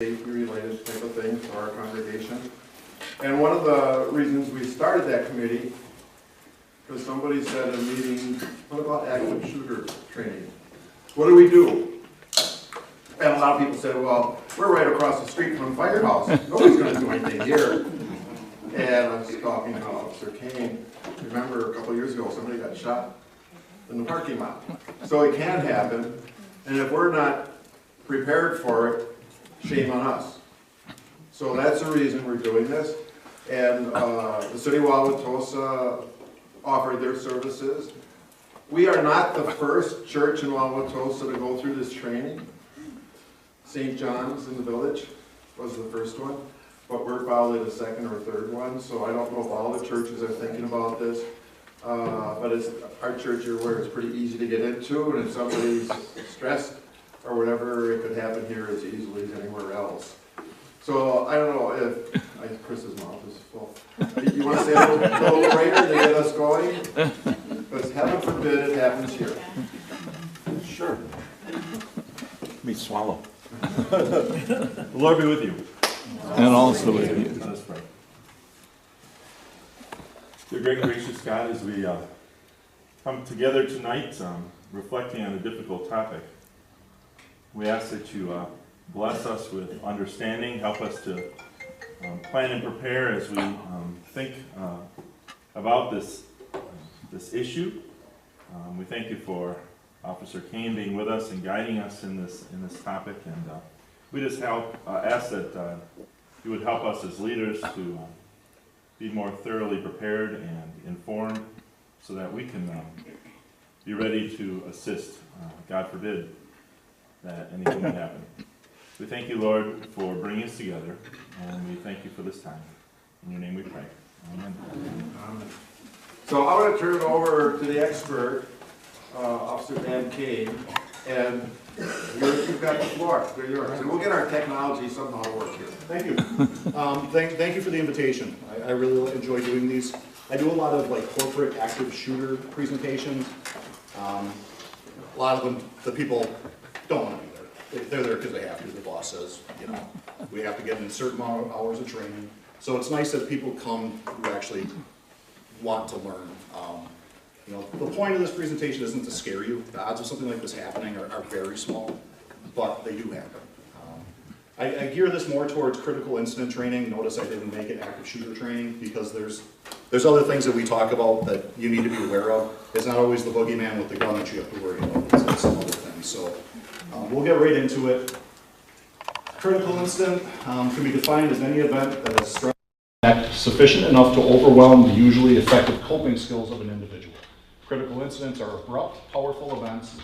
safety-related type of things for our congregation. And one of the reasons we started that committee, because somebody said in a meeting, what about active shooter training? What do we do? And a lot of people said, well, we're right across the street from the firehouse. Nobody's going to do anything here. And I was talking to Officer Kane. Remember a couple years ago, somebody got shot in the parking lot. So it can happen. And if we're not prepared for it, shame on us. So that's the reason we're doing this. And the city of Wauwatosa offered their services. We are not the first church in Wauwatosa to go through this training. St. John's in the village was the first one, but we're probably the second or third one, so I don't know if all the churches are thinking about this. But it's, our church, you're aware, is pretty easy to get into, and if somebody's stressed or whatever, it could happen here as easily as anywhere else. So I don't know if, Chris's mouth is full. You want to say a little prayer to get us going? Because heaven forbid it happens here. Sure. Let me swallow. The Lord be with you. And also with you. Let's pray. Dear great and gracious God, as we come together tonight, reflecting on a difficult topic, we ask that you bless us with understanding, help us to plan and prepare as we think about this issue. We thank you for Officer Kane being with us and guiding us in this topic, and we just ask that you would help us as leaders to be more thoroughly prepared and informed, so that we can be ready to assist. God forbid that anything would happen. We thank you, Lord, for bringing us together, and we thank you for this time. In your name we pray. Amen. Amen. So I want to turn it over to the expert, Officer Dan Kane, and you've got the floor. They're yours. And we'll get our technology somehow to work here. Thank you. Thank you for the invitation. I really enjoy doing these. I do a lot of corporate active shooter presentations. A lot of them, the people don't want to be there. They're there because they have to. The boss says, we have to get in a certain amount of hours of training. So it's nice that people come who actually want to learn. The point of this presentation isn't to scare you. The odds of something like this happening are very small, but they do happen. I gear this more towards critical incident training. Notice I didn't make it active shooter training, because there's other things that we talk about that you need to be aware of. It's not always the boogeyman with the gun that you have to worry about. It's some other things. So we'll get right into it. Critical incident can be defined as any event that is stress sufficient enough to overwhelm the usually effective coping skills of an individual. Critical incidents are abrupt, powerful events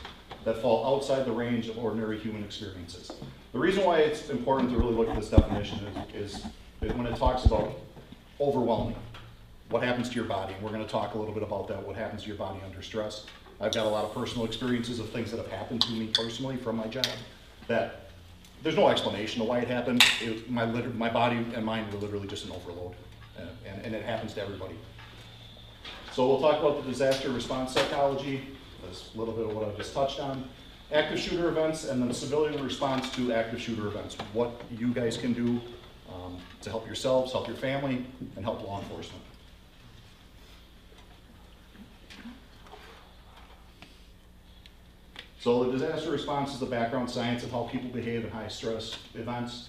that fall outside the range of ordinary human experiences. The reason why it's important to really look at this definition is when it talks about overwhelming, what happens to your body. And we're going to talk a little bit about that, what happens to your body under stress. I've got a lot of personal experiences of things that have happened to me personally from my job that there's no explanation of why it happened. My body and mind were literally just an overload, and it happens to everybody. So we'll talk about the disaster response psychology, that's a little bit of what I just touched on, active shooter events, and then civilian response to active shooter events. What you guys can do to help yourselves, help your family, and help law enforcement. So the disaster response is the background science of how people behave in high stress events.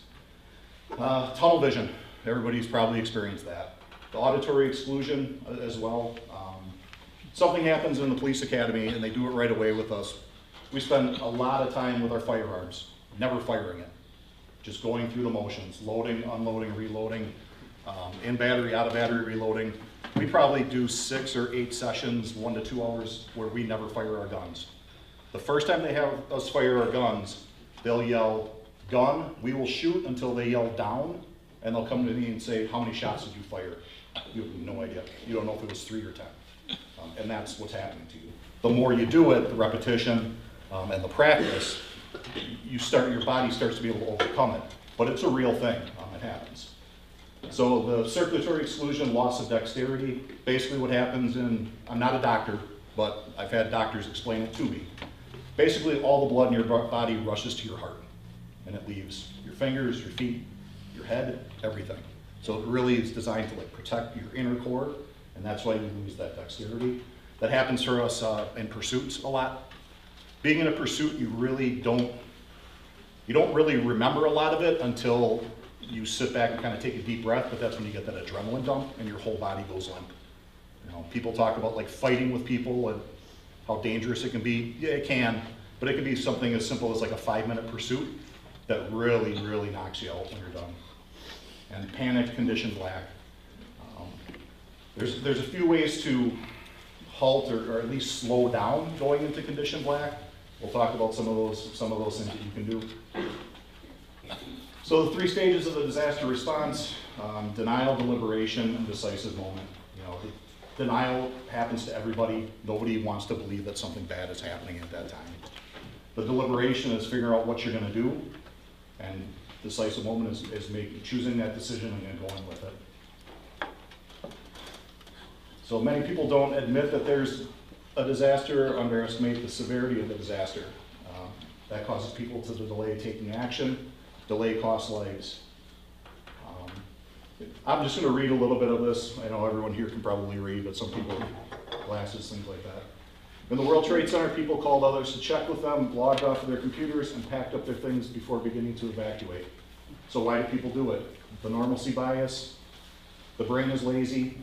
Tunnel vision, everybody's probably experienced that. The auditory exclusion as well. Something happens in the police academy and they do it right away with us. We spend a lot of time with our firearms, never firing it. Just going through the motions, loading, unloading, reloading, in battery, out of battery, reloading. We probably do 6 or 8 sessions, 1 to 2 hours, where we never fire our guns. The first time they have us fire our guns, they'll yell, gun, we will shoot until they yell down, and they'll come to me and say, how many shots did you fire? You have no idea. You don't know if it was 3 or 10. And that's what's happening to you. The more you do it, the repetition and the practice, your body starts to be able to overcome it. But it's a real thing. It happens. So the circulatory exclusion, loss of dexterity, basically what happens I'm not a doctor, but I've had doctors explain it to me. Basically, all the blood in your body rushes to your heart, and it leaves your fingers, your feet, your head, everything. So it really is designed to like protect your inner core, and that's why you lose that dexterity. That happens for us in pursuits a lot. Being in a pursuit, you don't really remember a lot of it until you sit back and kind of take a deep breath, but that's when you get that adrenaline dump and your whole body goes limp. You know, people talk about like fighting with people and how dangerous it can be. Yeah, it can, but it can be something as simple as like a 5-minute pursuit that really, really knocks you out when you're done. And panic, condition black. There's a few ways to halt or at least slow down going into condition black. We'll talk about some of those things that you can do. So the 3 stages of the disaster response: denial, deliberation, and decisive moment. You know, denial happens to everybody. Nobody wants to believe that something bad is happening at that time. The deliberation is figuring out what you're going to do, and decisive moment is choosing that decision and going with it. So many people don't admit that there's a disaster or underestimate the severity of the disaster. That causes people to delay taking action. Delay costs lives. I'm just going to read a little bit of this. I know everyone here can probably read, but some people have glasses, things like that. In the World Trade Center, people called others to check with them, logged off of their computers, and packed up their things before beginning to evacuate. So why do people do it? The normalcy bias. The brain is lazy.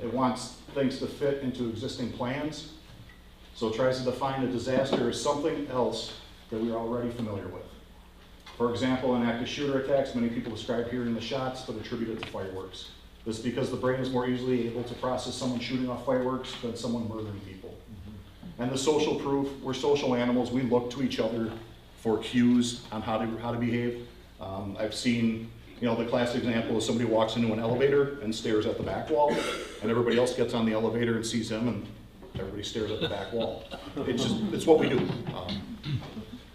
It wants things to fit into existing plans. So it tries to define a disaster as something else that we're already familiar with. For example, in active shooter attacks, many people describe hearing the shots but attribute it to fireworks. This is because the brain is more easily able to process someone shooting off fireworks than someone murdering people. And the social proof: we're social animals. We look to each other for cues on how to behave. I've seen, the classic example is somebody walks into an elevator and stares at the back wall, and everybody else gets on the elevator and sees him, and everybody stares at the back wall. It's what we do.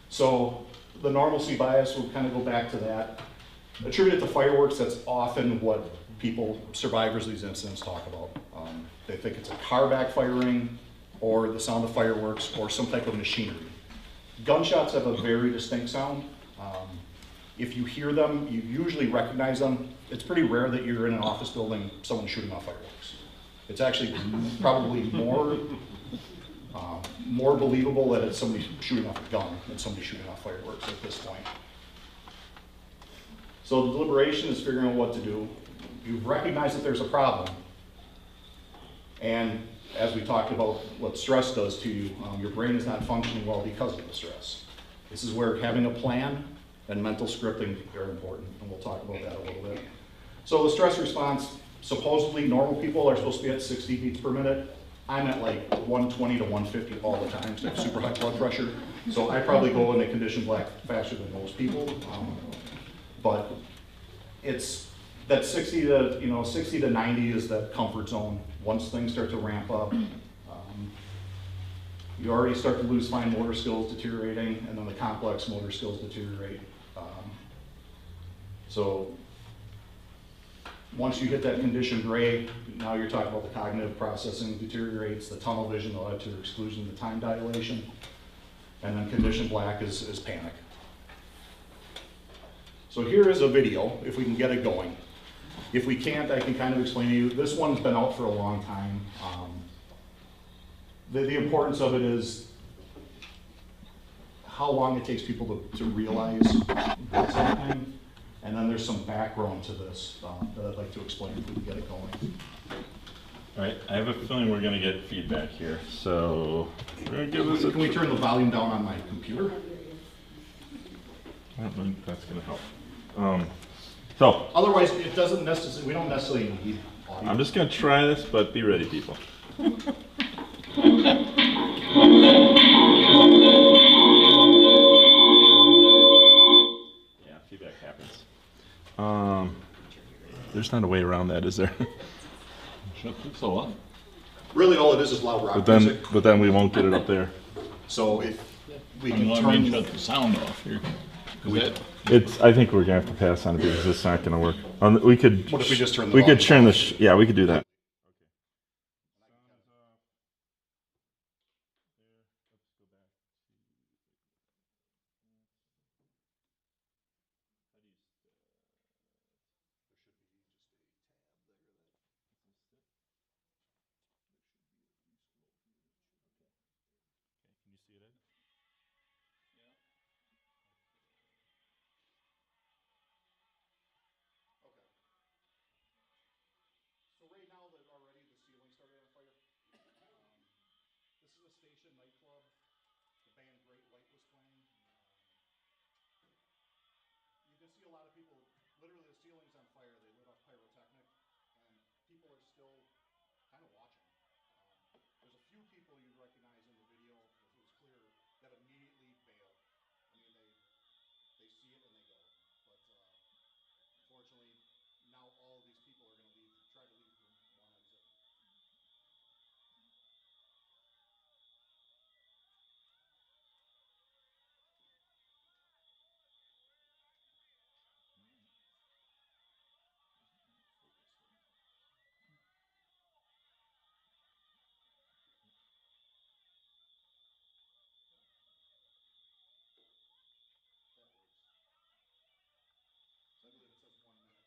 So the normalcy bias will kind of go back to that. Attributed to fireworks, that's often what survivors of these incidents talk about. They think it's a car backfiring, or the sound of fireworks, or some type of machinery. Gunshots have a very distinct sound. If you hear them, you usually recognize them. It's pretty rare that you're in an office building, someone's shooting off fireworks. It's actually probably more believable that it's somebody shooting off a gun than somebody shooting off fireworks at this point. So the deliberation is figuring out what to do. You recognize that there's a problem. And as we talked about what stress does to you, your brain is not functioning well because of the stress. This is where having a plan and mental scripting is very important, and we'll talk about that a little bit. So the stress response, supposedly normal people are supposed to be at 60 beats per minute. I'm at like 120 to 150 all the time, because I have super high blood pressure. So I probably go into condition black faster than most people. But it's that 60 to 90 is that comfort zone. Once things start to ramp up, you already start to lose fine motor skills deteriorating, and then the complex motor skills deteriorate. So once you hit that condition gray, now you're talking about the cognitive processing deteriorates, the tunnel vision will add to exclusion, the time dilation, and then condition black is panic. So here is a video, if we can get it going. If we can't, I can kind of explain to you. This one's been out for a long time. The importance of it is how long it takes people to realize what's happening. And then there's some background to this that I'd like to explain if we can get it going. All right, I have a feeling we're going to get feedback here, so we're going to give this a... Can we turn the volume down on my computer? I don't think that's going to help. So otherwise, it doesn't necessarily. We don't necessarily need audio. I'm just going to try this, but be ready, people. Yeah, feedback happens. There's not a way around that, is there? So what? Really, all it is loud rock music. But then we won't get it up there. So if we can Let turn me shut the sound off here. I think we're gonna have to pass on it because it's not gonna work. We could. What if we just turn the We could volume turn off? the. Yeah, we could do that. see a lot of people, literally the ceiling's on fire, they lit off pyrotechnic, and people are still kind of watching. There's a few people you'd recognize in the video, if it was clear, that immediately bail. I mean, they see it and they go. But unfortunately, now all of these people are going to leave, try to leave through one exit. That works. So I believe it says 1 minute.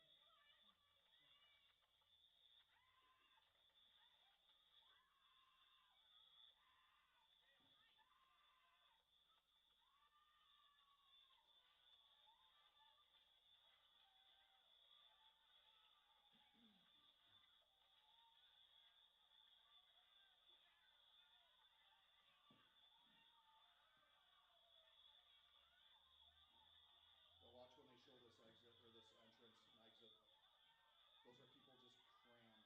So watch when they show this exit or this entrance and exit. Those are people just crammed in there.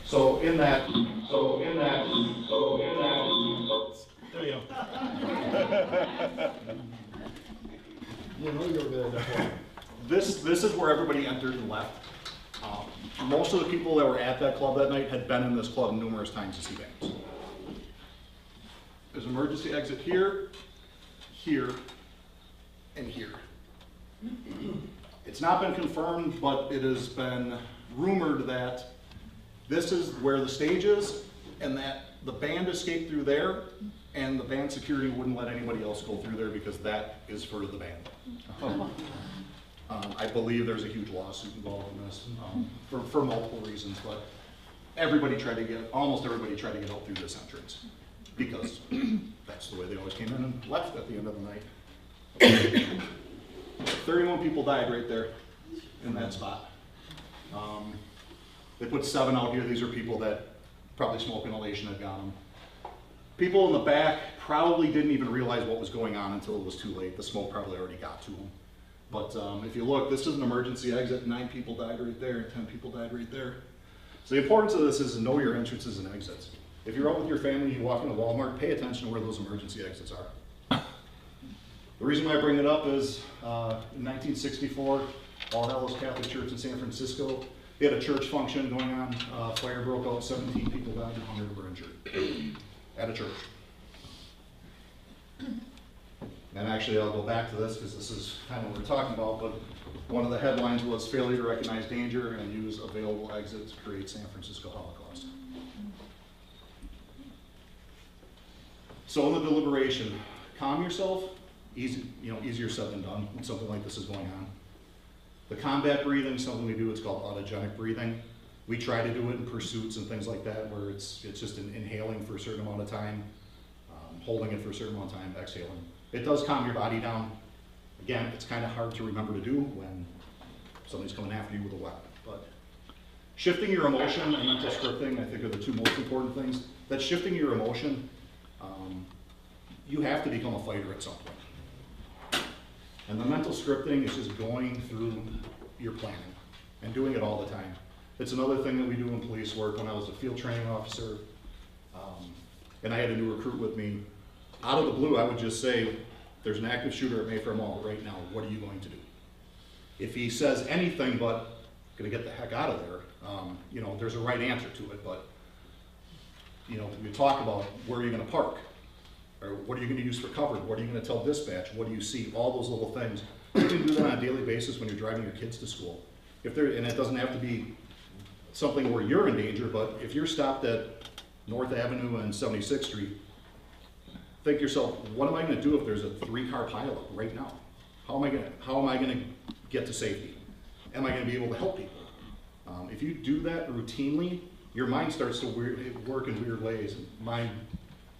So in that. There you go. You know you're good. This is where everybody entered and left. Most of the people that were at that club that night had been in this club numerous times to see bands. There's an emergency exit here, here, and here. It's not been confirmed, but it has been rumored that this is where the stage is, and that the band escaped through there, and the band security wouldn't let anybody else go through there because that is for the band. I believe there's a huge lawsuit involved in this for multiple reasons, but almost everybody tried to get out through this entrance because that's the way they always came in and left at the end of the night. 31 people died right there in that spot. They put 7 out here. These are people that probably smoke inhalation had got them. People in the back probably didn't even realize what was going on until it was too late. The smoke probably already got to them. But if you look, this is an emergency exit. 9 people died right there, 10 people died right there. So the importance of this is to know your entrances and exits. If you're out with your family, you walk into Walmart, pay attention to where those emergency exits are. The reason why I bring it up is in 1964, All Hallows Catholic Church in San Francisco, they had a church function going on. Fire broke out, 17 people died, and 100 were injured at a church. And actually, I'll go back to this because this is kind of what we're talking about, but one of the headlines was failure to recognize danger and use available exits to create San Francisco Holocaust. So in the deliberation, calm yourself. Easier said than done when something like this is going on. The combat breathing, something we do, it's called autogenic breathing. We try to do it in pursuits and things like that, where it's just inhaling for a certain amount of time, holding it for a certain amount of time, exhaling. It does calm your body down. Again, it's kind of hard to remember to do when somebody's coming after you with a weapon. But shifting your emotion and mental scripting, I think, are the 2 most important things. That shifting your emotion, you have to become a fighter at some point. And the mental scripting is just going through your planning and doing it all the time. It's another thing that we do in police work. When I was a field training officer, and I had a new recruit with me, out of the blue, I would just say, there's an active shooter at Mayfair Mall right now, what are you going to do? If he says anything but, gonna get the heck out of there, there's a right answer to it, but, we talk about where are you gonna park? Or what are you gonna use for cover? What are you gonna tell dispatch? What do you see? All those little things. You can do that on a daily basis when you're driving your kids to school. and it doesn't have to be something where you're in danger, but if you're stopped at North Avenue and 76th Street, think to yourself, what am I gonna do if there's a 3-car pileup right now? How am I gonna get to safety? Am I gonna be able to help people? If you do that routinely, your mind starts to work in weird ways.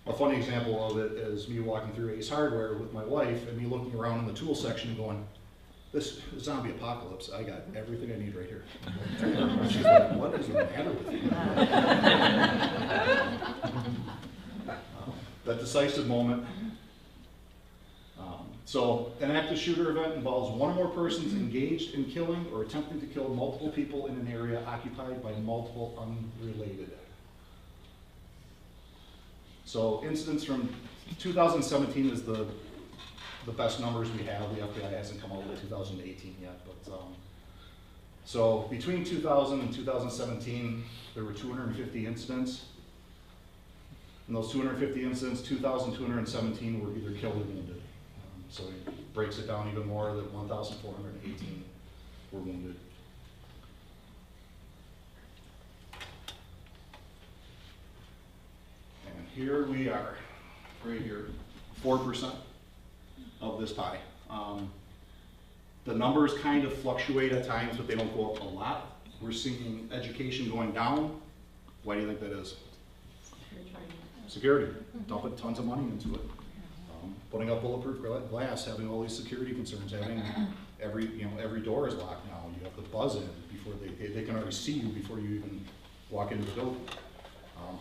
A funny example of it is me walking through Ace Hardware with my wife and me looking around in the tool section and going, this zombie apocalypse, I got everything I need right here. She's like, what is the matter with you? That decisive moment. So an active shooter event involves one or more persons engaged in killing or attempting to kill multiple people in an area occupied by multiple unrelated. So incidents from 2017 is the best numbers we have. The FBI hasn't come out with 2018 yet, but so between 2000 and 2017, there were 250 incidents. In those 250 incidents, 2,217 were either killed or wounded. So it breaks it down even more that 1,418 were wounded. And here we are, right here, 4% of this pie. The numbers kind of fluctuate at times, but they don't go up a lot. We're seeing education going down. Why do you think that is? Security, dumping tons of money into it. Putting up bulletproof glass, having all these security concerns, having every door is locked now. You have to buzz in before they can already see you before you even walk into the building.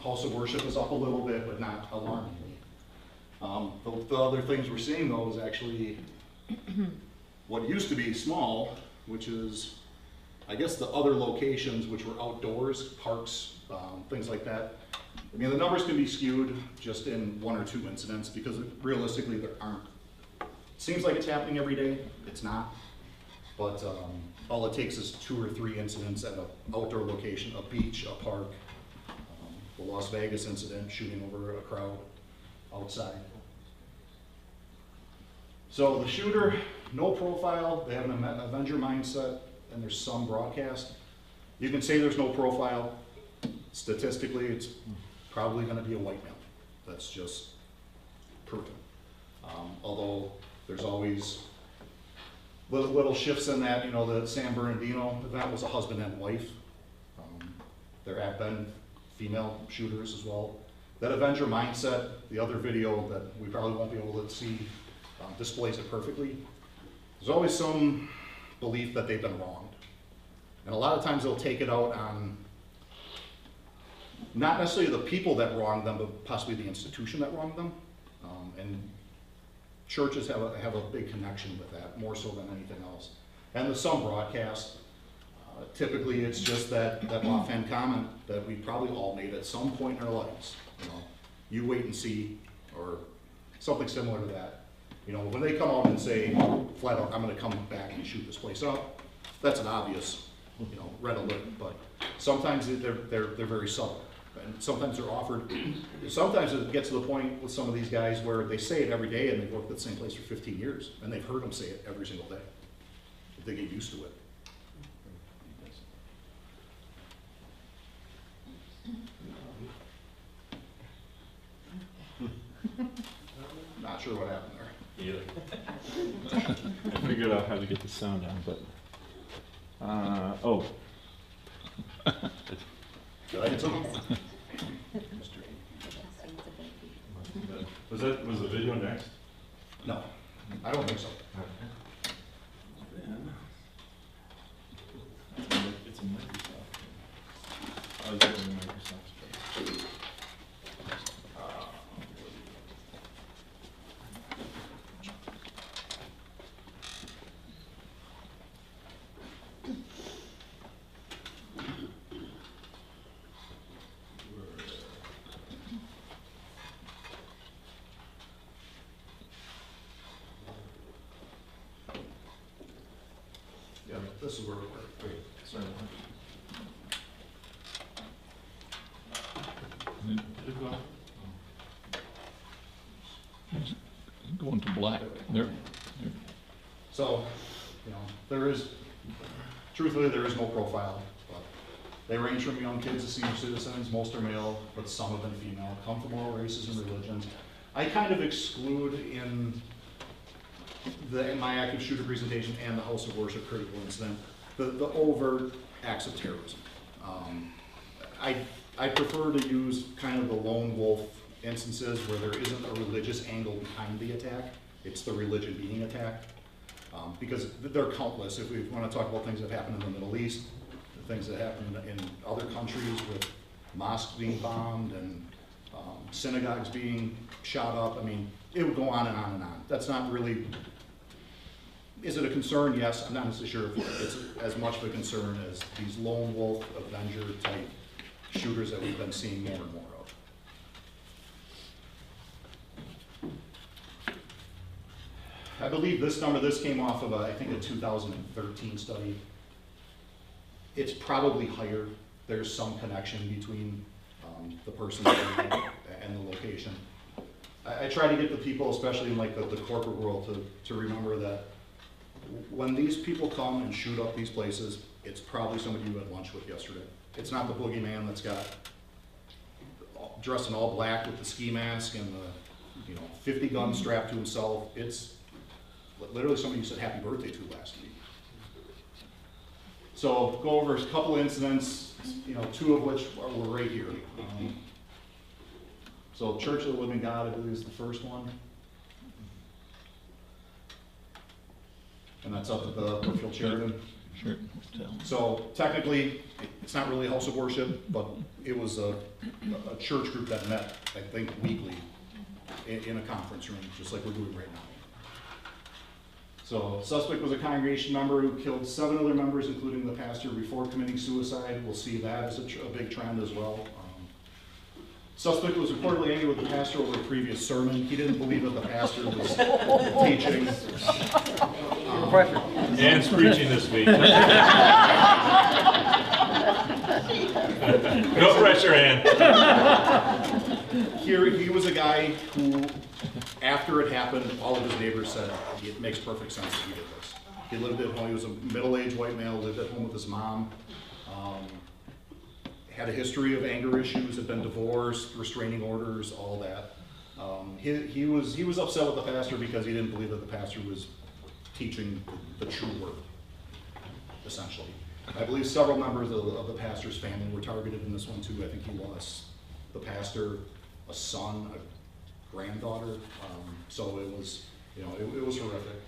House of worship is up a little bit, but not alarmingly. The other things we're seeing though is actually what used to be small, which is, I guess, the other locations which were outdoors, parks, things like that. I mean, the numbers can be skewed just in 1 or 2 incidents because realistically there aren't. It seems like it's happening every day. It's not. But all it takes is 2 or 3 incidents at an outdoor location, a beach, a park, the Las Vegas incident, shooting over a crowd outside. So the shooter, no profile, they have an Avenger mindset, and there's some broadcast. You can say there's no profile. Statistically, it's probably going to be a white male. That's just proven. Although there's always little shifts in that. You know, the San Bernardino event was a husband and wife. There have been female shooters as well. That Avenger mindset, the other video that we probably won't be able to see, displays it perfectly. There's always some belief that they've been wronged. And a lot of times they'll take it out on not necessarily the people that wronged them, but possibly the institution that wronged them. And churches have a big connection with that, more so than anything else. And the some broadcast, typically it's just that offhand comment that we probably all made at some point in our lives. You know, you wait and see, or something similar to that. You know, when they come out and say flat out, I'm going to come back and shoot this place up, that's an obvious, you know, red alert. But sometimes they're very subtle, and sometimes they're offered. Sometimes it gets to the point with some of these guys where they say it every day, and they've worked at the same place for 15 years, and they've heard them say it every single day. They get used to it. Not sure what happened there. I figured out how to get the sound on, but oh. Did I hit something? Was the video next? No, I don't think so. It's a Microsoft. I was using Microsoft Space. Yeah, this is where we were. Wait, sorry. Did it go out? Going to black. There. So, you know, there is Truthfully, there is no profile, but they range from young kids to senior citizens. Most are male, but some have been female, come from all races and religions. I kind of exclude in my active shooter presentation and the House of Worship critical incident the overt acts of terrorism. I prefer to use kind of the lone wolf instances where there isn't a religious angle behind the attack. It's the religion being attacked. Because they're countless. If we want to talk about things that happened in the Middle East, the things that happened in other countries with mosques being bombed and synagogues being shot up, I mean, it would go on and on and on. That's not really, is it a concern? Yes, I'm not necessarily sure if it's as much of a concern as these lone wolf Avenger type shooters that we've been seeing more and more of. I believe this number, this came off of I think a 2013 study. It's probably higher. There's some connection between the person and the location. I try to get the people, especially in like the corporate world, to remember that when these people come and shoot up these places, it's probably somebody you had lunch with yesterday. It's not the boogeyman that's got dressed in all black with the ski mask and the 50 guns strapped to himself. It's literally somebody you said happy birthday to last week. So go over a couple incidents, two of which were right here. So Church of the Living God, I believe, is the first one. And that's up at the Brookfield Sheridan. Sure. So technically, it's not really a house of worship, but it was a church group that met, I think, weekly in a conference room, just like we're doing right now. So suspect was a congregation member who killed 7 other members, including the pastor, before committing suicide. We'll see that as a big trend as well. Suspect was reportedly angry with the pastor over a previous sermon. He didn't believe that the pastor was teaching. Dan's preaching this week. No pressure, Ann. Here, he was a guy who, after it happened, all of his neighbors said, it makes perfect sense that he did this. He lived at home, he was a middle-aged white male, lived at home with his mom, had a history of anger issues, had been divorced, restraining orders, all that. He was upset with the pastor because he didn't believe that the pastor was teaching the true word, essentially. I believe several members of the pastor's family were targeted in this one too. I think he lost the pastor, a son, a granddaughter. So it was, it was horrific.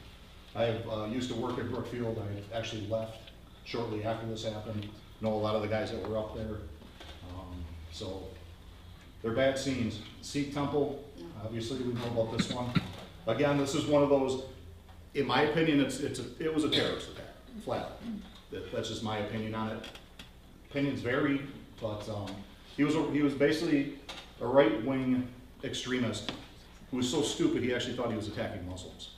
I used to work at Brookfield. I actually left shortly after this happened. Know a lot of the guys that were up there. So they're bad scenes. Sikh temple, obviously we know about this one. Again, this is one of those, in my opinion, it was a terrorist attack, flat out. That's just my opinion on it. Opinions vary, but he was basically a right-wing extremist who was so stupid he actually thought he was attacking Muslims.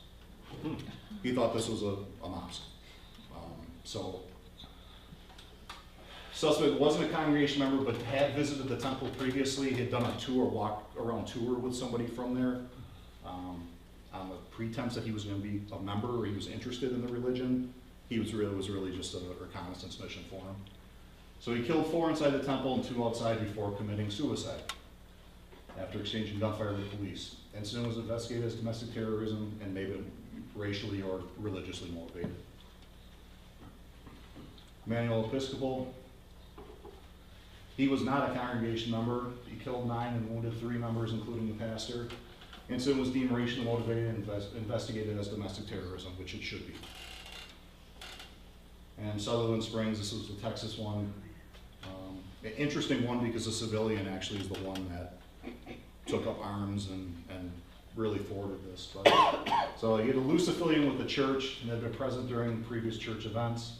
He thought this was a mosque. Suspect wasn't a congregation member, but had visited the temple previously. He had done a walk-around tour with somebody from there on the pretense that he was going to be a member or he was interested in the religion. He was really just a reconnaissance mission for him. So he killed 4 inside the temple and 2 outside before committing suicide after exchanging gunfire with police. Incident was investigated as domestic terrorism and maybe racially or religiously motivated. Emmanuel Episcopal. He was not a congregation member. He killed 9 and wounded 3 members, including the pastor. Incident was deemed racially motivated and investigated as domestic terrorism, which it should be. And Sutherland Springs, this was the Texas one. An interesting one because a civilian actually is the one that took up arms and really forwarded this. So he had a loose affiliation with the church and had been present during previous church events.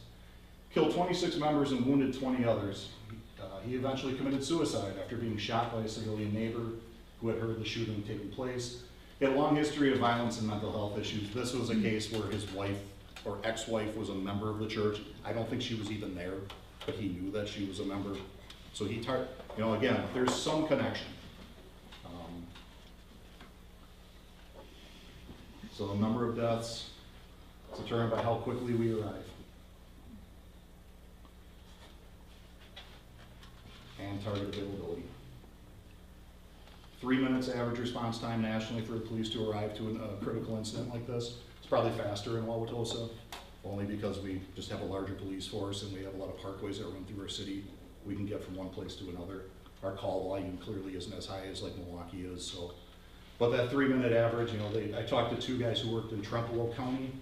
Killed 26 members and wounded 20 others. He eventually committed suicide after being shot by a civilian neighbor who had heard the shooting taking place. He had a long history of violence and mental health issues. This was a case where his wife or ex-wife was a member of the church. I don't think she was even there, but he knew that she was a member. So he, again, there's some connection. So the number of deaths is determined by how quickly we arrive. target availability. 3 minutes average response time nationally for the police to arrive to a critical incident like this. It's probably faster in Wauwatosa, only because we just have a larger police force and we have a lot of parkways that run through our city. We can get from one place to another. Our call volume clearly isn't as high as like Milwaukee is, so. But that 3 minute average, you know, I talked to 2 guys who worked in Trempealeau County,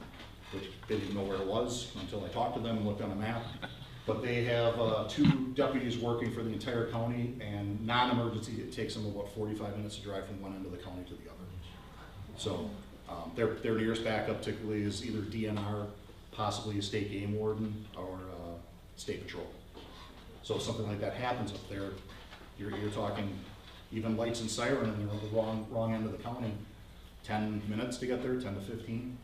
which they didn't know where it was until I talked to them and looked on a map. But they have 2 deputies working for the entire county, and non-emergency, it takes them about 45 minutes to drive from one end of the county to the other. So their nearest backup typically is either DNR, possibly a state game warden, or state patrol. So if something like that happens up there, you're talking even lights and siren, and they're on the wrong end of the county. 10 minutes to get there, 10 to 15.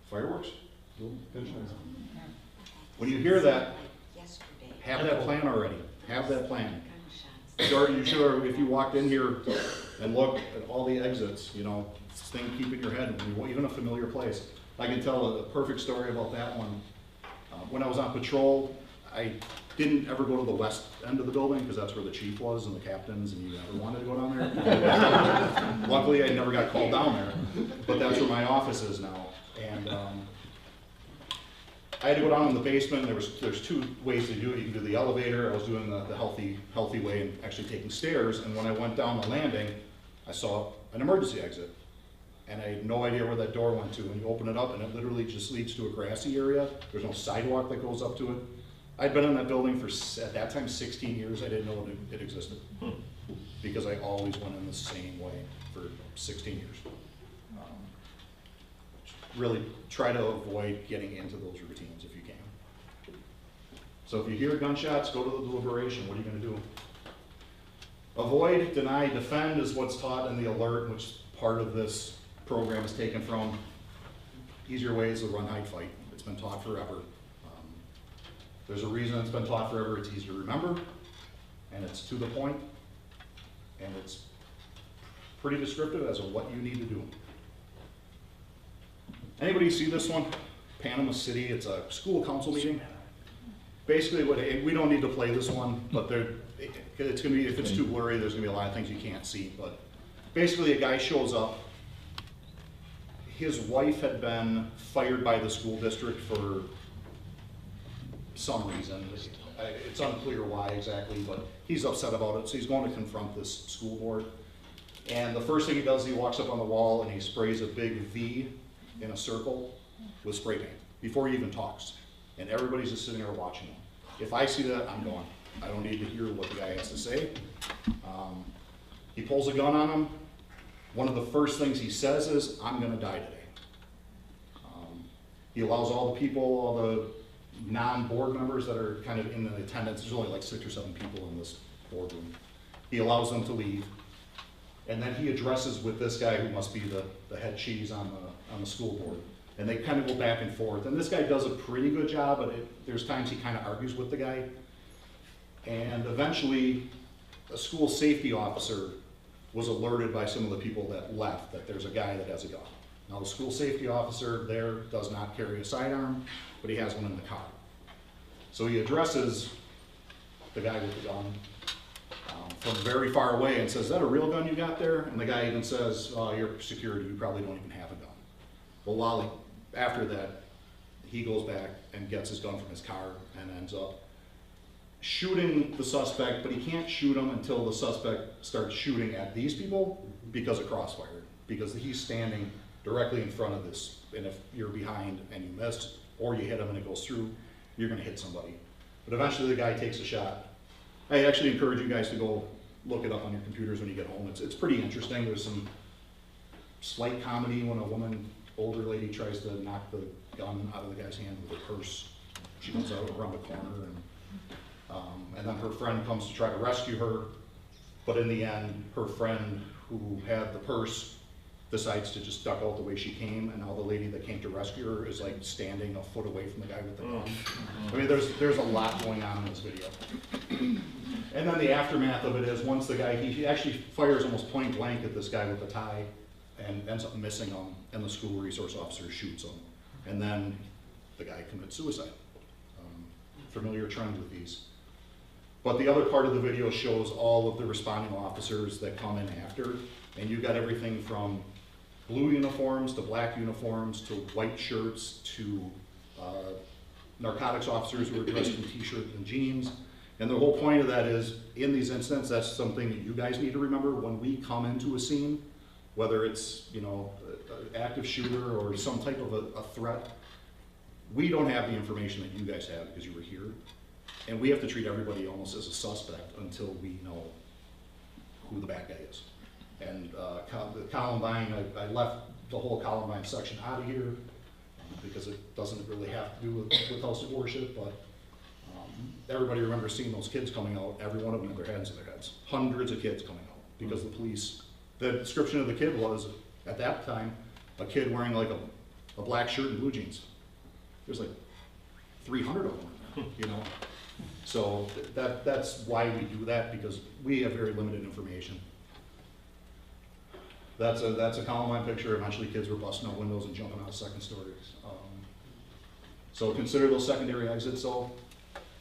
Fireworks? When you hear that, have that plan already. Have that plan. You should, if you walked in here and looked at all the exits, you know, keep in your head, even a familiar place. I can tell a perfect story about that one. When I was on patrol, I didn't ever go to the west end of the building because that's where the chief was and the captains, and you never wanted to go down there. Luckily, I never got called down there, but that's where my office is now. And I had to go down in the basement. There's 2 ways to do it. You can do the elevator. I was doing the healthy way and actually taking stairs. And when I went down the landing, I saw an emergency exit. And I had no idea where that door went to. And you open it up and it literally just leads to a grassy area. There's no sidewalk that goes up to it. I'd been in that building for, at that time, 16 years. I didn't know it existed. Because I always went in the same way for 16 years. Really try to avoid getting into those routines if you can. So if you hear gunshots, go to the deliberation. What are you going to do? Avoid, deny, defend is what's taught in the alert, which part of this program is taken from. Easier ways to run, hide, fight. It's been taught forever. There's a reason it's been taught forever. It's easy to remember, and it's to the point, and it's pretty descriptive as to what you need to do. Anybody see this one? Panama City, it's a school council meeting. Basically, we don't need to play this one, but it's gonna be, if it's too blurry, there's gonna be a lot of things you can't see, but basically a guy shows up. His wife had been fired by the school district for some reason. It's unclear why exactly, but he's upset about it, so he's going to confront this school board. And the first thing he does, he walks up on the wall and he sprays a big V in a circle with spray paint before he even talks. And everybody's just sitting there watching him. If I see that, I'm going. I don't need to hear what the guy has to say. He pulls a gun on him. One of the first things he says is, "I'm gonna die today." He allows all the people, all the non-board members that are kind of in the attendance, there's only like 6 or 7 people in this boardroom. He allows them to leave. And then he addresses with this guy who must be the head cheese on the school board. And they kind of go back and forth. And this guy does a pretty good job, but there's times he kind of argues with the guy. And eventually, a school safety officer was alerted by some of the people that left that there's a guy that has a gun. Now, the school safety officer there does not carry a sidearm, but he has one in the car. So he addresses the guy with the gun from very far away and says, "Is that a real gun you got there?" And the guy even says, "Oh, you're security, you probably don't even have a gun." Well, after that, he goes back and gets his gun from his car and ends up shooting the suspect, but he can't shoot him until the suspect starts shooting at these people because of crossfire, because he's standing directly in front of this, and if you're behind and you miss, or you hit him and it goes through, you're gonna hit somebody. But eventually the guy takes a shot. I actually encourage you guys to go look it up on your computers when you get home. It's pretty interesting. There's some slight comedy when a woman, older lady, tries to knock the gun out of the guy's hand with her purse. She comes out around the corner, and then her friend comes to try to rescue her, but in the end, her friend who had the purse decides to just duck out the way she came, and now the lady that came to rescue her is like standing a foot away from the guy with the gun. I mean, there's a lot going on in this video. And then the aftermath of it is once the guy, he actually fires almost point blank at this guy with the tie, and ends up missing them, and the school resource officer shoots him. And then the guy commits suicide. Familiar trend with these. But the other part of the video shows all of the responding officers that come in after, and you've got everything from blue uniforms to black uniforms to white shirts to narcotics officers who are dressed in t-shirts and jeans. And the whole point of that is, in these incidents, that's something that you guys need to remember when we come into a scene, whether it's, you know, an active shooter or some type of a threat. We don't have the information that you guys have because you were here. And we have to treat everybody almost as a suspect until we know who the bad guy is. And the Columbine, I left the whole Columbine section out of here because it doesn't really have to do with house of worship, but everybody remembers seeing those kids coming out, every one of them with their hands in their heads. Hundreds of kids coming out because the police, the description of the kid was, at that time, a kid wearing like a black shirt and blue jeans. There's like 300 of them, you know? So that's why we do that, because we have very limited information. That's a Columbine picture. Eventually kids were busting out windows and jumping out second stories. So consider those secondary exits though.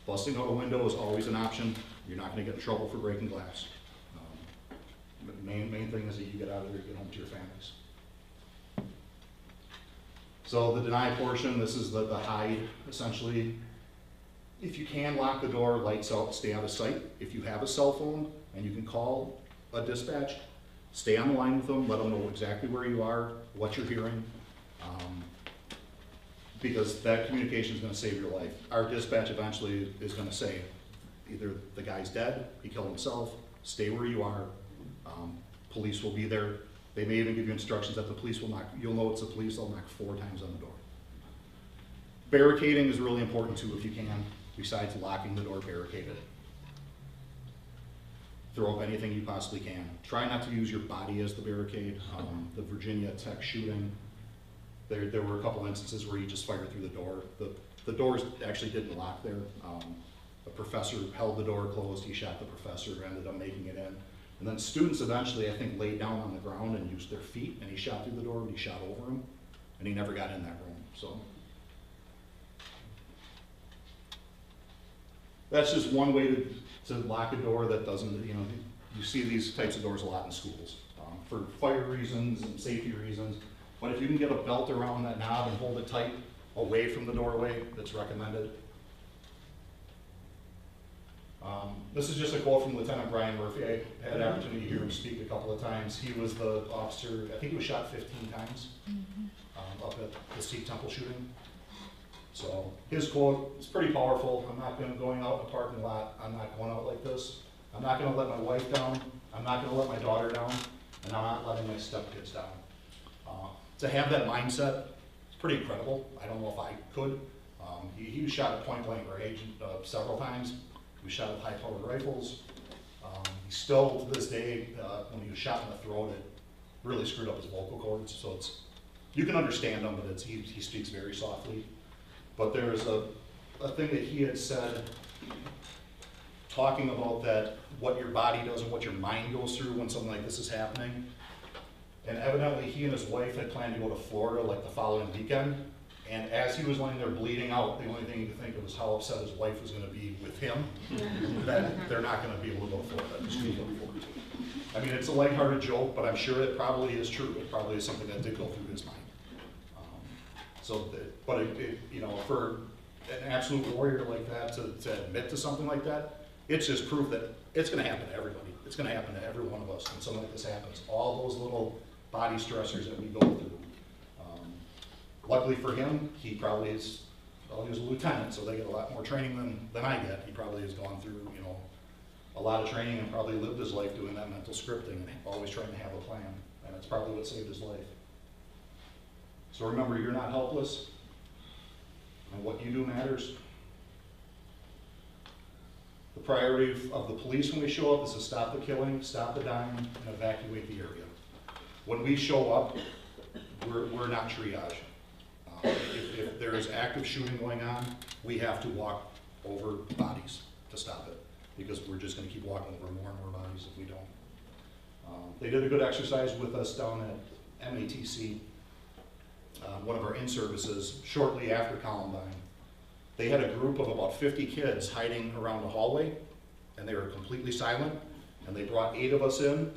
Busting out a window is always an option. You're not gonna get in trouble for breaking glass. But the main thing is that you get out of there, get home to your families. So the deny portion, this is the hide, essentially. If you can, lock the door, lights out, stay out of sight. If you have a cell phone and you can call a dispatch, stay on the line with them, let them know exactly where you are, what you're hearing, because that communication is gonna save your life. Our dispatch eventually is gonna say, either the guy's dead, he killed himself, stay where you are, police will be there. They may even give you instructions that the police will knock, you'll know it's the police, they'll knock 4 times on the door. Barricading is really important too, if you can, besides locking the door, barricade it. Throw up anything you possibly can. Try not to use your body as the barricade. The Virginia Tech shooting, there were a couple instances where you just fired through the door. The doors actually didn't lock there. A professor held the door closed, he shot the professor, ended up making it in. And then students eventually, I think, laid down on the ground and used their feet, and he shot through the door and he shot over him, and he never got in that room, so. That's just one way to lock a door that doesn't, you know, you see these types of doors a lot in schools, for fire reasons and safety reasons. But if you can get a belt around that knob and hold it tight away from the doorway, that's recommended. This is just a quote from Lieutenant Brian Murphy. I had an opportunity to hear him speak a couple of times. He was the officer, I think he was shot 15 times up at the Sikh temple shooting. So his quote is pretty powerful. I'm not going out in the parking lot. I'm not going out like this. I'm not going to let my wife down. I'm not going to let my daughter down. And I'm not letting my stepkids down. To have that mindset, it's pretty incredible. I don't know if I could. He was shot at point blank range several times. He was shot with high-powered rifles. He still, to this day, when he was shot in the throat, it really screwed up his vocal cords. So it's, you can understand him, but he speaks very softly. But there's a thing that he had said, talking about that, what your body does and what your mind goes through when something like this is happening. And evidently he and his wife had planned to go to Florida like the following weekend. And as he was laying there bleeding out, the only thing he could think of was how upset his wife was gonna be with him, that they're not gonna be able to go to Florida. Just can't go to Florida. I mean, it's a lighthearted joke, but I'm sure it probably is true. It probably is something that did go through his mind. But you know, for an absolute warrior like that to admit to something like that, it's just proof that it's gonna happen to everybody. It's gonna happen to every one of us when something like this happens. All those little body stressors that we go through. Luckily for him, he probably is, well, he was a lieutenant, so they get a lot more training than I get. He probably has gone through, you know, a lot of training and probably lived his life doing that mental scripting and always trying to have a plan. And it's probably what saved his life. So remember, you're not helpless, and what you do matters. The priority of the police when we show up is to stop the killing, stop the dying, and evacuate the area. When we show up, we're not triage. If there is active shooting going on, we have to walk over bodies to stop it, because we're just going to keep walking over more and more bodies if we don't. They did a good exercise with us down at MATC, one of our in-services, shortly after Columbine. They had a group of about 50 kids hiding around the hallway, and they were completely silent, and they brought 8 of us in,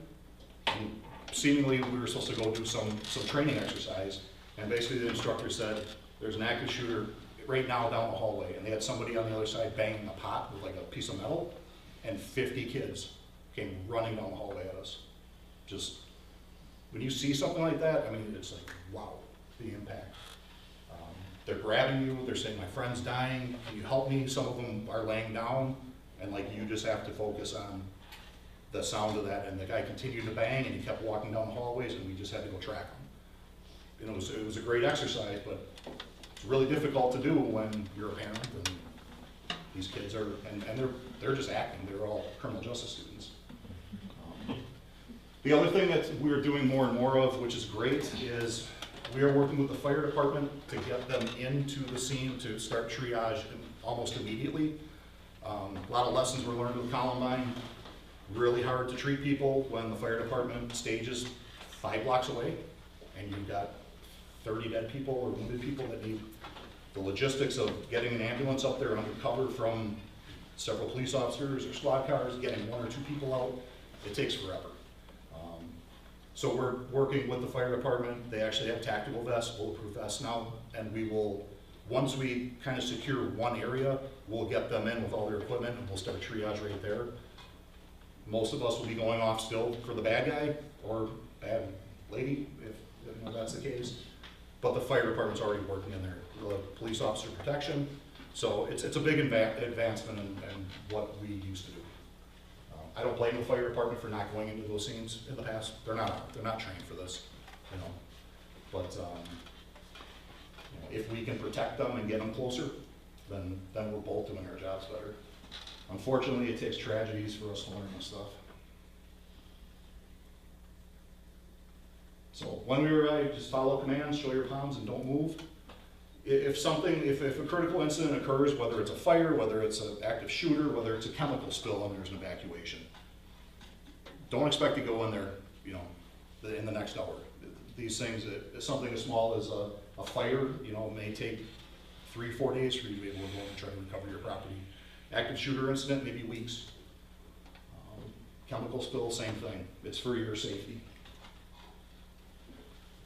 and seemingly we were supposed to go do some training exercise, and basically the instructor said, there's an active shooter right now down the hallway, and they had somebody on the other side banging a pot with like a piece of metal, and 50 kids came running down the hallway at us. Just, when you see something like that, I mean, it's like, wow, the impact. They're grabbing you, they're saying, my friend's dying, can you help me? Some of them are laying down, and like, you just have to focus on the sound of that, and the guy continued to bang, and he kept walking down the hallways, and we just had to go track him. You know, it was a great exercise, but it's really difficult to do when you're a parent, and these kids are, and they're just acting, they're all criminal justice students. The other thing that we're doing more and more of, which is great, is we are working with the fire department to get them into the scene to start triage almost immediately. A lot of lessons were learned with Columbine. Really hard to treat people when the fire department stages 5 blocks away, and you've got 30 dead people or wounded people that need the logistics of getting an ambulance up there under cover from several police officers or squad cars, getting 1 or 2 people out. It takes forever. So we're working with the fire department. They actually have tactical vests, bulletproof vests now, and we will, once we kind of secure one area, we'll get them in with all their equipment and we'll start triage right there. Most of us will be going off still for the bad guy or bad lady, if you know, that's the case. But the fire department's already working in there, the police officer protection. So it's a big advancement in what we used to do. I don't blame the fire department for not going into those scenes in the past. They're not trained for this, you know. But you know, if we can protect them and get them closer, then we're both doing our jobs better. Unfortunately, it takes tragedies for us to learn this stuff. So when we arrive, just follow commands, show your palms, and don't move. If a critical incident occurs, whether it's a fire, whether it's an active shooter, whether it's a chemical spill and there's an evacuation, don't expect to go in there, you know, in the next hour. These things, something as small as a fire, you know, may take 3-4 days for you to be able to go and try to recover your property. Active shooter incident, maybe weeks. Chemical spill, same thing. It's for your safety.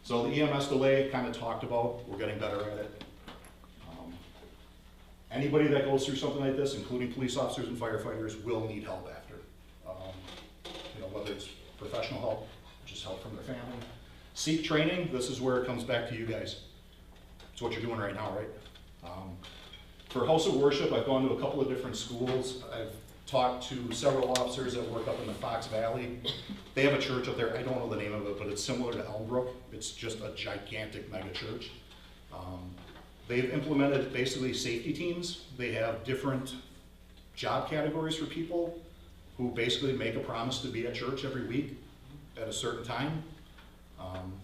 So the EMS delay, kind of talked about, we're getting better at it. Anybody that goes through something like this, including police officers and firefighters, will need help after. You know, whether it's professional help, just help from their family. Seek training, this is where it comes back to you guys. It's what you're doing right now, right? For House of Worship, I've gone to a couple of different schools. I've talked to several officers that work up in the Fox Valley. They have a church up there, I don't know the name of it, but it's similar to Elmbrook. It's just a gigantic mega church. They've implemented basically safety teams. They have different job categories for people who basically make a promise to be at church every week at a certain time.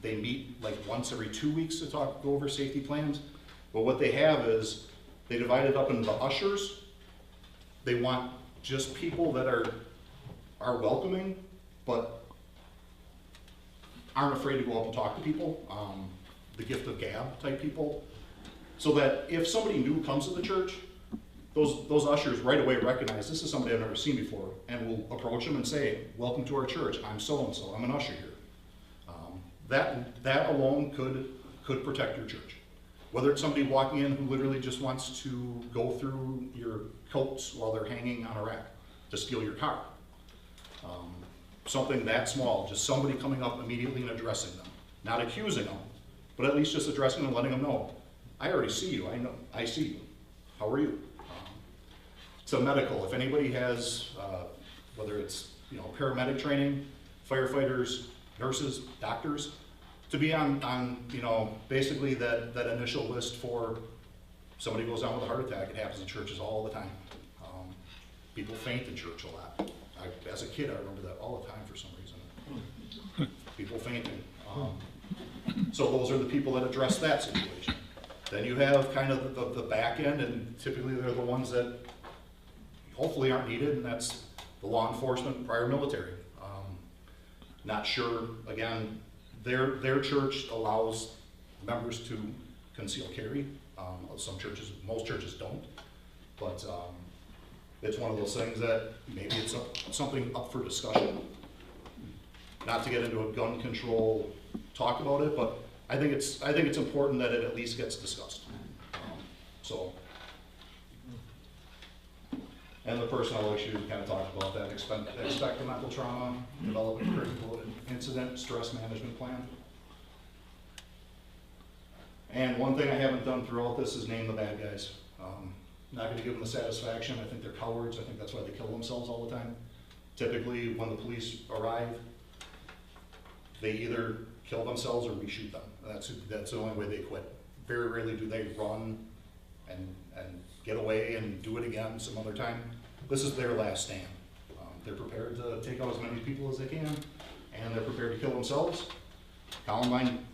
They meet like once every 2 weeks to go over safety plans. But what they have is they divide it up into the ushers. They want just people that are welcoming, but aren't afraid to go up and talk to people. The gift of gab type people. So that if somebody new comes to the church, those ushers right away recognize this is somebody I've never seen before, and will approach them and say, welcome to our church, I'm so-and-so, I'm an usher here. That alone could protect your church. Whether it's somebody walking in who literally just wants to go through your coats while they're hanging on a rack to steal your car. Something that small, just somebody coming up immediately and addressing them. Not accusing them, but at least just addressing them and letting them know, I already see you, I see you. How are you? So medical, if anybody has, whether it's paramedic training, firefighters, nurses, doctors, to be on basically that initial list for somebody goes down with a heart attack. It happens in churches all the time. People faint in church a lot. As a kid, I remember that all the time for some reason. People fainting. So those are the people that address that situation. Then you have kind of the back end, and typically they're the ones that hopefully aren't needed, and that's the law enforcement, prior military. Not sure, again, their church allows members to conceal carry. Some churches, most churches don't, but it's one of those things that maybe it's something up for discussion. Not to get into a gun control talk about it, but I think it's important that it at least gets discussed. So, and the personnel issue, we kind of talked about that. Expect the mental trauma, develop a critical incident stress management plan. And one thing I haven't done throughout this is name the bad guys. Not going to give them the satisfaction. I think they're cowards. I think that's why they kill themselves all the time. Typically, when the police arrive, they either kill themselves or we shoot them. That's the only way they quit. Very rarely do they run and get away and do it again some other time. This is their last stand. They're prepared to take out as many people as they can, and they're prepared to kill themselves. Columbine,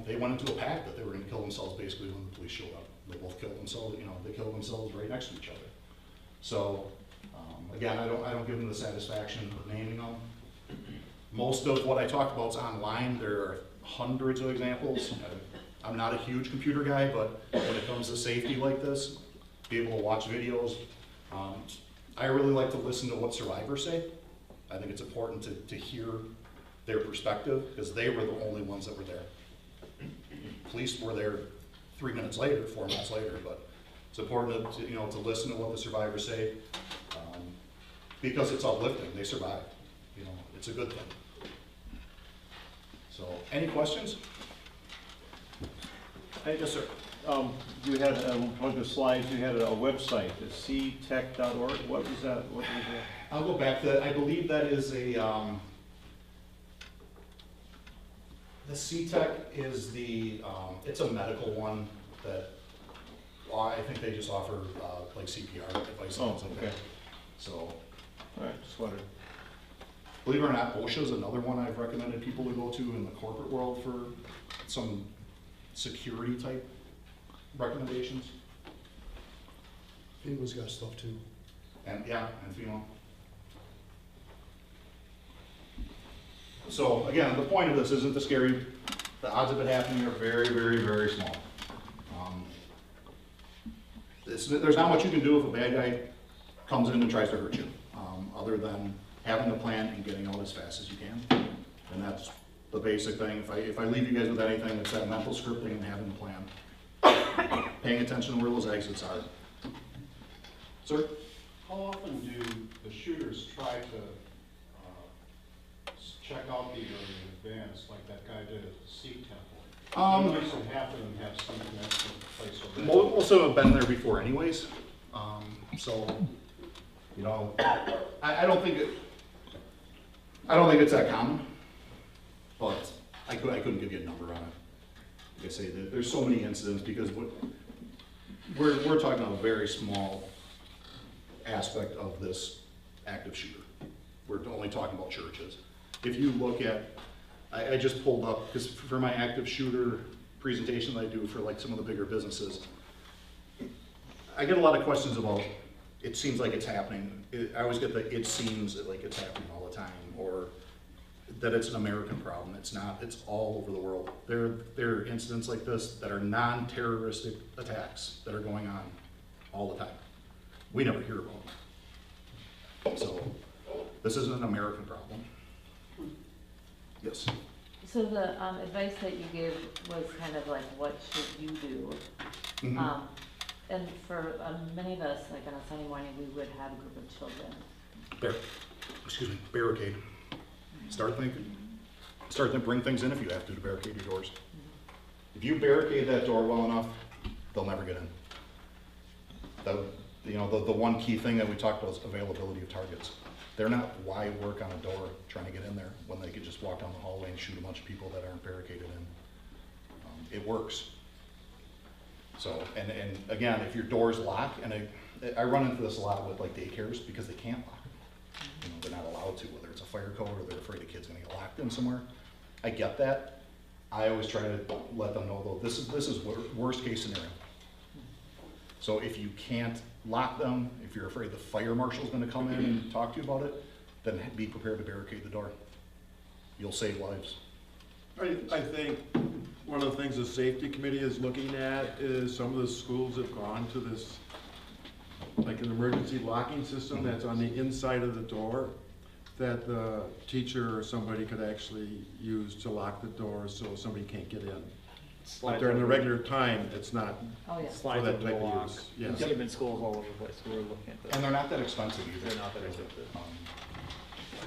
they went into a pact that they were going to kill themselves basically when the police showed up. They both killed themselves. They killed themselves right next to each other. So again, I don't give them the satisfaction of naming them. Most of what I talked about is online. There are hundreds of examples. I'm not a huge computer guy, but when it comes to safety like this, be able to watch videos. I really like to listen to what survivors say. I think it's important to hear their perspective because they were the only ones that were there. Police were there 3 minutes later, 4 minutes later, but it's important to listen to what the survivors say because it's uplifting. They survived. It's a good thing. So, any questions? Yes, sir. You had, one of the slides, you had a website, the ctech.org. What was that? What was that? I'll go back to that. I believe that is the CTEC is it's a medical one that I think they just offer like CPR advice and things like that. So, All right, just wondered. believe it or not, OSHA is another one I've recommended people to go to in the corporate world for some security type recommendations. FEMA's got stuff too. And FEMA. So again, the point of this isn't to scare you. The odds of it happening are very, very, very small. There's not much you can do if a bad guy comes in and tries to hurt you, other than having a plan and getting out as fast as you can. And that's the basic thing. If I leave you guys with anything, it's that mental scripting and having a plan. Paying attention to where those exits are. Sir? How often do the shooters try to check out the area in advance, like that guy did at the Sikh temple? At least half of them have some connection to the place already. Most of them have been there before anyways. So, I don't think it's that common, but I couldn't give you a number on it. Like I say, there's so many incidents because we're talking about a very small aspect of this active shooter. We're only talking about churches. If you look at, I just pulled up, because for my active shooter presentation that I do for like some of the bigger businesses, I get a lot of questions about, it seems like it's happening. I always get the, it seems like it's happening all the time, or that it's an American problem. It's not, it's all over the world. There are incidents like this that are non-terroristic attacks that are going on all the time. We never hear about them. So, this isn't an American problem. Yes? So the advice that you gave was kind of like, what should you do? Mm-hmm. And for many of us, like on a Sunday morning, we would have a group of children. Barricade. Start to bring things in if you have to barricade your doors. If you barricade that door well enough, they'll never get in. The one key thing that we talked about is availability of targets. They're not why work on a door trying to get in there when they could just walk down the hallway and shoot a bunch of people that aren't barricaded in. It works. So, and again, if your doors lock, and I run into this a lot with like daycares because they can't lock. They're not allowed to, whether it's a fire code or they're afraid the kid's gonna get locked in somewhere. I get that. I always try to let them know though, this is worst case scenario. So if you can't lock them, if you're afraid the fire marshal's gonna come in and talk to you about it, then be prepared to barricade the door. You'll save lives. I think one of the things the safety committee is looking at is some of the schools have gone to this, like an emergency locking system that's on the inside of the door that the teacher or somebody could actually use to lock the door so somebody can't get in. But during the regular time, it's not Oh, yeah. for Slides that over type the of lock. use. You Yes. see them in schools all over the place, so we're looking at And this. they're not that expensive either. They're not that expensive.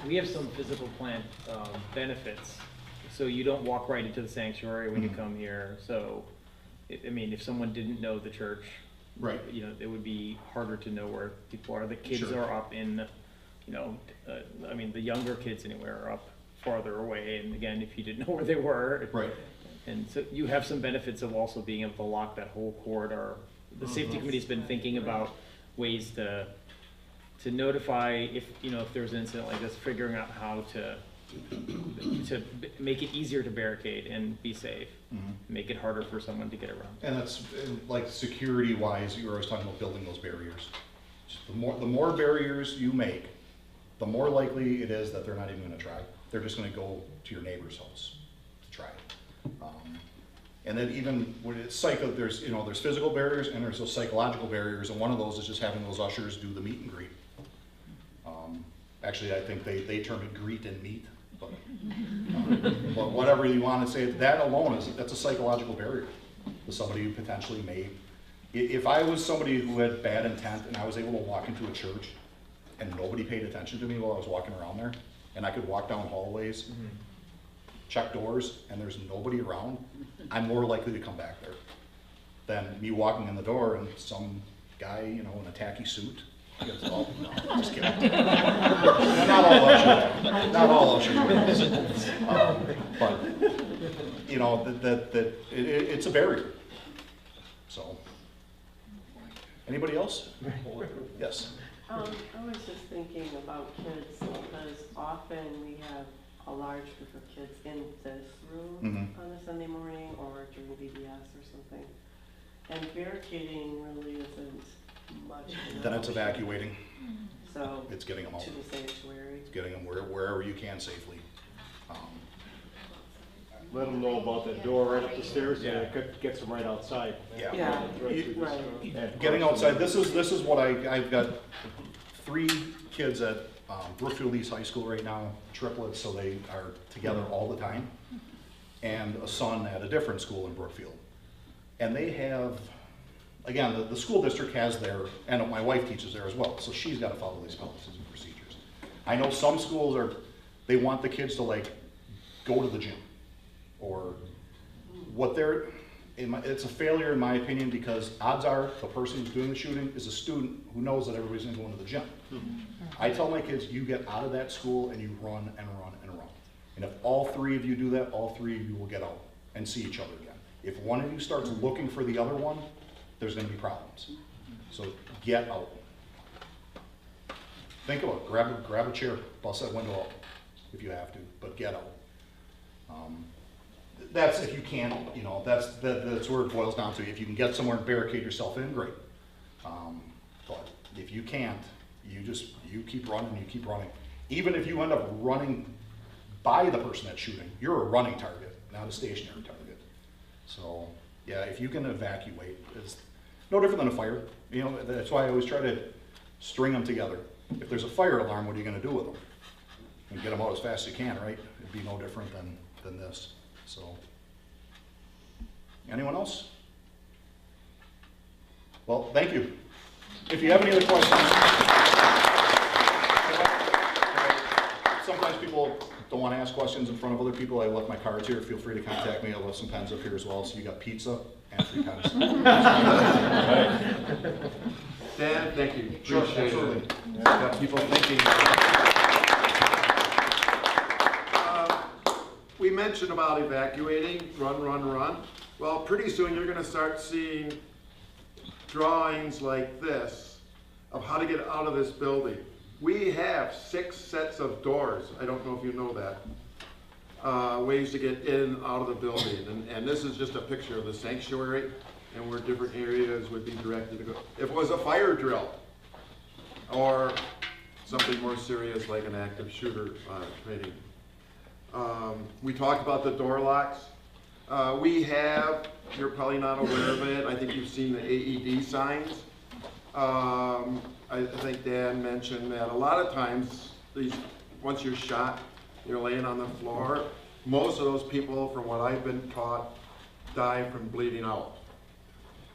We have some physical plant benefits, so you don't walk right into the sanctuary when you come here. So, I mean, if someone didn't know the church, Right. you know, it would be harder to know where people are. The kids Sure. are up in, you know, I mean, the younger kids anywhere are up farther away. And again, if you didn't know where they were, Right. and so you have some benefits of also being able to lock that whole corridor. The safety committee's been thinking about ways to notify if, you know, if there's an incident like this, figuring out how to make it easier to barricade and be safe, make it harder for someone to get around. And that's, like, security-wise, you were always talking about building those barriers. Just the more barriers you make, the more likely it is that they're not even gonna try. They're just gonna go to your neighbor's house to try it. And then even when it's there's, you know, there's physical barriers and there's those psychological barriers, and one of those is just having those ushers do the meet and greet. Actually, I think they termed it greet and meet, but whatever you wanna say, that alone that's a psychological barrier to somebody who potentially may. If I was somebody who had bad intent and I was able to walk into a church and nobody paid attention to me while I was walking around there, and I could walk down hallways, check doors, and there's nobody around, I'm more likely to come back there than me walking in the door and some guy, you know, in a tacky suit. Gets all, no, just kidding. Not all ushers. But, you know, it's a barrier. So, anybody else? Yes. I was just thinking about kids, because often we have a large group of kids in this room on a Sunday morning or during VBS or something. And barricading really isn't much. Then it's evacuating. So, It's getting them out. to the sanctuary. It's getting them wherever you can safely. Let them know about that door right up the stairs, and it gets them right outside. Yeah. Yeah, Right through this, right. Getting outside, this is what I've got 3 kids at Brookfield East High School right now, triplets, so they are together all the time, and a son at a different school in Brookfield. And they have, again, the school district has their, and my wife teaches there as well, so she's got to follow these policies and procedures. I know some schools they want the kids to, like, go to the gym, or what they're, it's a failure in my opinion, because odds are the person who's doing the shooting is a student who knows that everybody's gonna go into the gym. I tell my kids, you get out of that school and you run and run and run. And if all 3 of you do that, all 3 of you will get out and see each other again. If one of you starts looking for the other one, there's gonna be problems. So get out. Think about it, grab a chair, bust that window out if you have to, but get out. That's if you can't, you know, that's where it boils down to. If you can get somewhere and barricade yourself in, great. But if you can't, you keep running, you keep running. Even if you end up running by the person that's shooting, you're a running target, not a stationary target. So, yeah, if you can evacuate, it's no different than a fire. You know, that's why I always try to string them together. If there's a fire alarm, what are you gonna do with them? And get them out as fast as you can, right? It'd be no different than this. So, anyone else? Well, thank you. If you have any other questions, sometimes people don't want to ask questions in front of other people. I left my cards here. Feel free to contact me. I left some pens up here as well. So you got pizza and free pens. Dan, thank you. Sure, Appreciate absolutely. it. Got people thinking. We mentioned about evacuating, run. Well, pretty soon you're gonna start seeing drawings like this of how to get out of this building. We have 6 sets of doors. I don't know if you know that. Ways to get in, out of the building. And this is just a picture of the sanctuary and where different areas would be directed to go. If it was a fire drill or something more serious like an active shooter training. We talked about the door locks. We have, you're probably not aware of it, I think you've seen the AED signs. I think Dan mentioned that a lot of times, once you're shot, you're laying on the floor. Most of those people, from what I've been taught, die from bleeding out.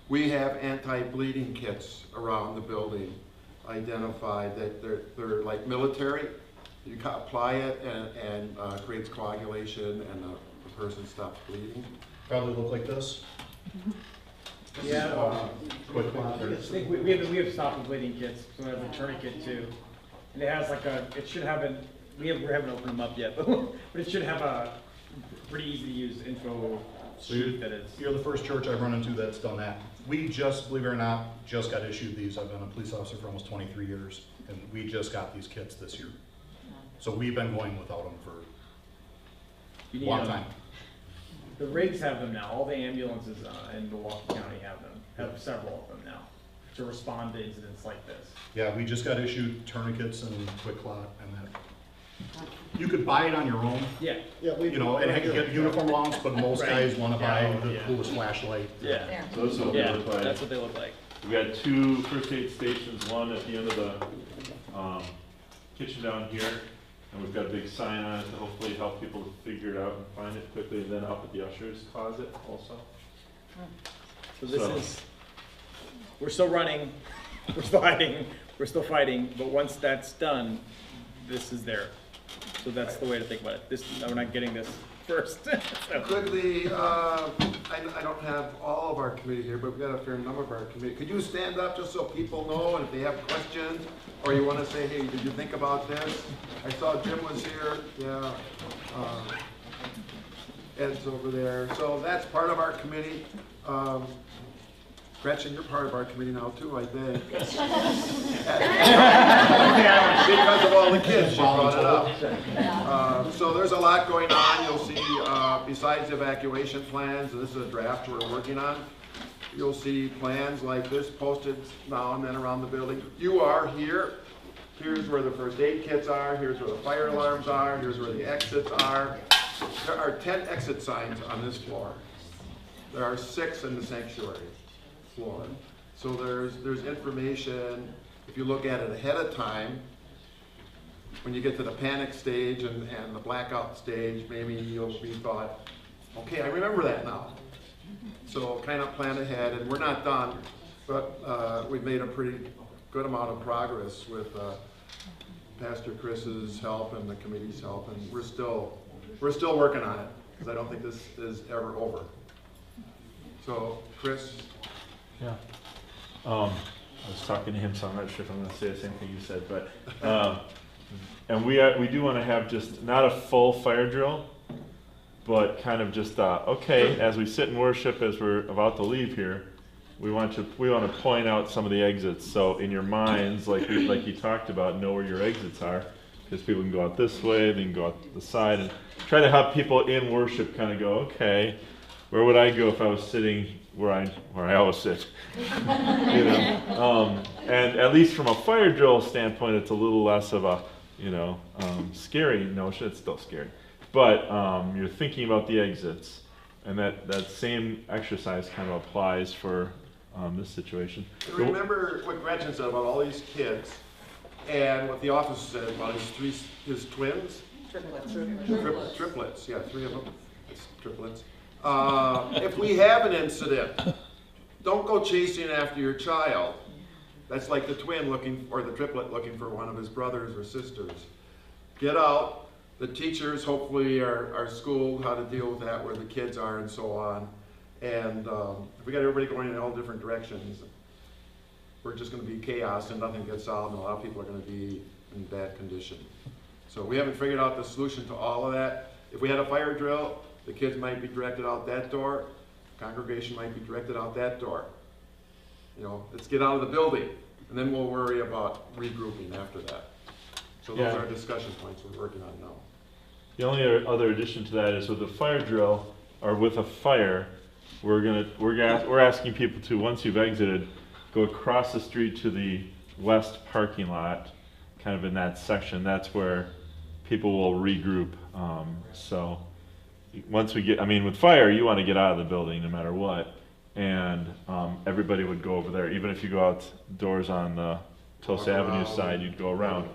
We have anti-bleeding kits around the building identified that they're like military. You can apply it and creates coagulation and the person stops bleeding. Probably look like this. Yeah. Quick. I think we have stop and bleeding kits, so we have a tourniquet too. And it has like it should have we haven't opened them up yet, but it should have a pretty easy to use info sheet that is. You're the first church I've run into that's done that. We just, believe it or not, just got issued these. I've been a police officer for almost 23 years, and we just got these kits this year. So we've been going without them for You a need long them. time. The rigs have them now. All the ambulances in Milwaukee County have several of them now to respond to incidents like this. Yeah, we just got issued tourniquets and quick clot and that. You could buy it on your own, Yeah. you know, and get uniform allowance, but most Right. guys want to buy the Yeah. coolest flashlight. Yeah. So this is what they Yeah, look like. that's what they look like. We got 2 first aid stations, one at the end of the kitchen down here, and we've got a big sign on it to hopefully help people figure it out and find it quickly, and then up at the usher's closet also. So this So- is, we're still running, we're still fighting, but once that's done, this is there. So that's the way to think about it. We're not getting this first. So- Could the, I don't have all of our committee here, but we've got a fair number of our committee. Could you stand up just so people know, and if they have questions, or you want to say, hey, did you think about this? I saw Jim was here, yeah. Ed's over there. So that's part of our committee. Gretchen, you're part of our committee now too, I think. Because of all the kids, you brought it up. So there's a lot going on. You'll see, besides evacuation plans, and this is a draft we're working on, you'll see plans like this posted now and then around the building. You are here. Here's where the first aid kits are. Here's where the fire alarms are. Here's where the exits are. There are 10 exit signs on this floor. There are 6 in the sanctuary floor. So there's information, if you look at it ahead of time, when you get to the panic stage and the blackout stage, maybe you'll be thought, okay, I remember that now. So kind of plan ahead, and we're not done, but we've made a pretty good amount of progress with Pastor Chris's help and the committee's help, and we're still working on it, because I don't think this is ever over. So, Chris? Yeah. I was talking to him, so I'm not sure if I'm going to say the same thing you said, but and we do want to have just not a full fire drill, but kind of just okay, as we sit in worship, as we're about to leave here, we want to point out some of the exits. So in your minds, like you talked about, know where your exits are, because people can go out this way, they can go out the side, and try to have people in worship kind of go, okay, where would I go if I was sitting where I always sit? You know, and at least from a fire drill standpoint, it's a little less of a scary notion. It's still scary, but you're thinking about the exits, and that same exercise kind of applies for this situation. Remember what Gretchen said about all these kids, and what the officer said about his twins? Triplets, yeah, 3 of them. It's triplets. If we have an incident, don't go chasing after your child. That's like the twin or the triplet looking for one of his brothers or sisters. Get out. The teachers hopefully are schooled how to deal with that, where the kids are and so on. And if we got everybody going in all different directions, we're just going to be chaos and nothing gets solved, and a lot of people are going to be in bad condition. So we haven't figured out the solution to all of that. If we had a fire drill, the kids might be directed out that door, congregation might be directed out that door. Let's get out of the building, and then we'll worry about regrouping after that. So those are discussion points we're working on now. The only other addition to that is with a fire drill, or with a fire, we're asking people to, once you've exited, go across the street to the west parking lot, kind of in that section. That's where people will regroup. So once we get, I mean, with fire, you want to get out of the building no matter what. And everybody would go over there. Even if you go outdoors on the Tulsa Avenue side, you'd go around.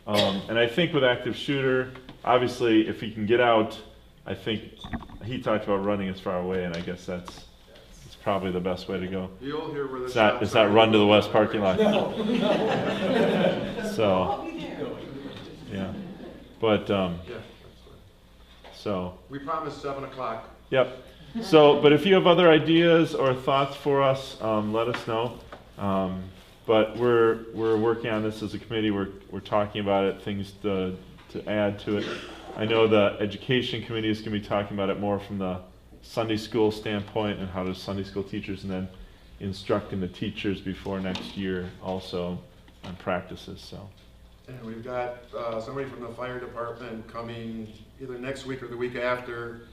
And I think with active shooter, obviously, if he can get out, I think he talked about running as far away, and I guess that's probably the best way to go. You'll hear where the It's not run to the west parking lot. So, yeah. But, Yeah, that's right. so, We promised 7 o'clock. yep. So, but if you have other ideas or thoughts for us, let us know. But we're working on this as a committee. We're talking about it, things to add to it. I know the education committee is going to be talking about it more from the Sunday school standpoint and how does Sunday school teachers, and then instructing the teachers before next year also on practices. So. And we've got somebody from the fire department coming either next week or the week after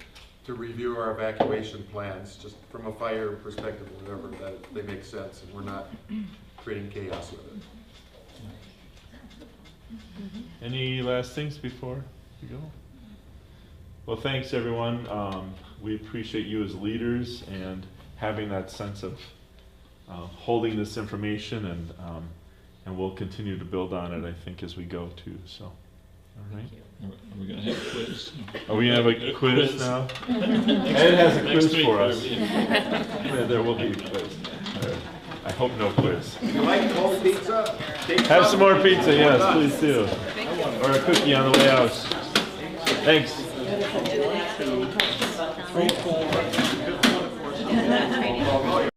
to review our evacuation plans, just from a fire perspective, whatever, that they make sense and we're not creating chaos with it. Any last things before we go? Well, thanks everyone. We appreciate you as leaders and having that sense of holding this information, and we'll continue to build on it, I think, as we go too. So, all right. Are we gonna have a quiz? Are we gonna have a quiz now? Ed has a quiz for us. Yeah, there will be a quiz. I hope no quiz. You like cold pizza? Have some more pizza, yes, please do. Or a cookie on the way out. Thanks.